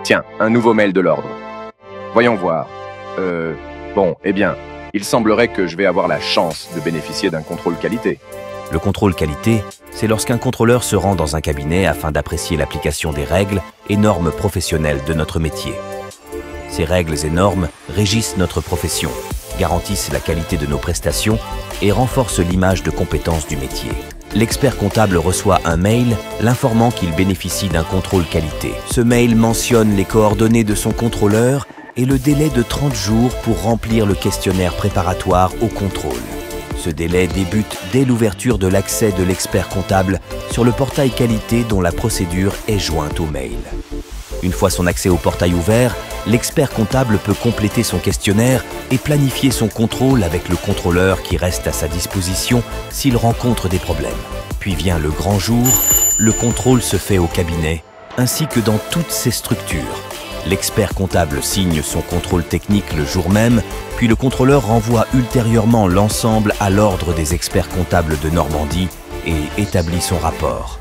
Tiens, un nouveau mail de l'ordre. Voyons voir. Bon, eh bien, il semblerait que je vais avoir la chance de bénéficier d'un contrôle qualité. Le contrôle qualité, c'est lorsqu'un contrôleur se rend dans un cabinet afin d'apprécier l'application des règles et normes professionnelles de notre métier. Ces règles et normes régissent notre profession, garantissent la qualité de nos prestations et renforcent l'image de compétence du métier. L'expert comptable reçoit un mail l'informant qu'il bénéficie d'un contrôle qualité. Ce mail mentionne les coordonnées de son contrôleur et le délai de 30 jours pour remplir le questionnaire préparatoire au contrôle. Ce délai débute dès l'ouverture de l'accès de l'expert comptable sur le portail qualité dont la procédure est jointe au mail. Une fois son accès au portail ouvert, l'expert comptable peut compléter son questionnaire et planifier son contrôle avec le contrôleur qui reste à sa disposition s'il rencontre des problèmes. Puis vient le grand jour, le contrôle se fait au cabinet, ainsi que dans toutes ses structures. L'expert comptable signe son contrôle technique le jour même, puis le contrôleur renvoie ultérieurement l'ensemble à l'ordre des experts comptables de Normandie et établit son rapport.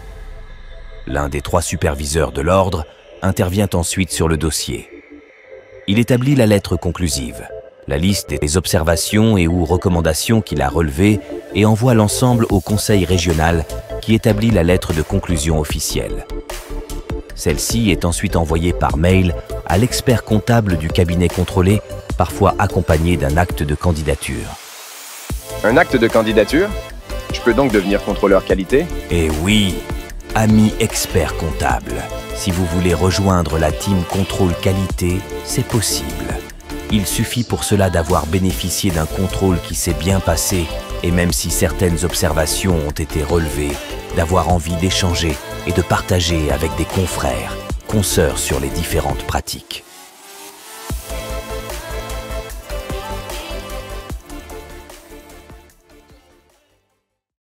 L'un des 3 superviseurs de l'ordre intervient ensuite sur le dossier. Il établit la lettre conclusive, la liste des observations et ou recommandations qu'il a relevées et envoie l'ensemble au conseil régional qui établit la lettre de conclusion officielle. Celle-ci est ensuite envoyée par mail à l'expert comptable du cabinet contrôlé, parfois accompagné d'un acte de candidature. Un acte de candidature? Je peux donc devenir contrôleur qualité? Eh oui, ami expert comptable, si vous voulez rejoindre la team contrôle qualité, c'est possible. Il suffit pour cela d'avoir bénéficié d'un contrôle qui s'est bien passé et même si certaines observations ont été relevées, d'avoir envie d'échanger et de partager avec des confrères, consoeurs sur les différentes pratiques.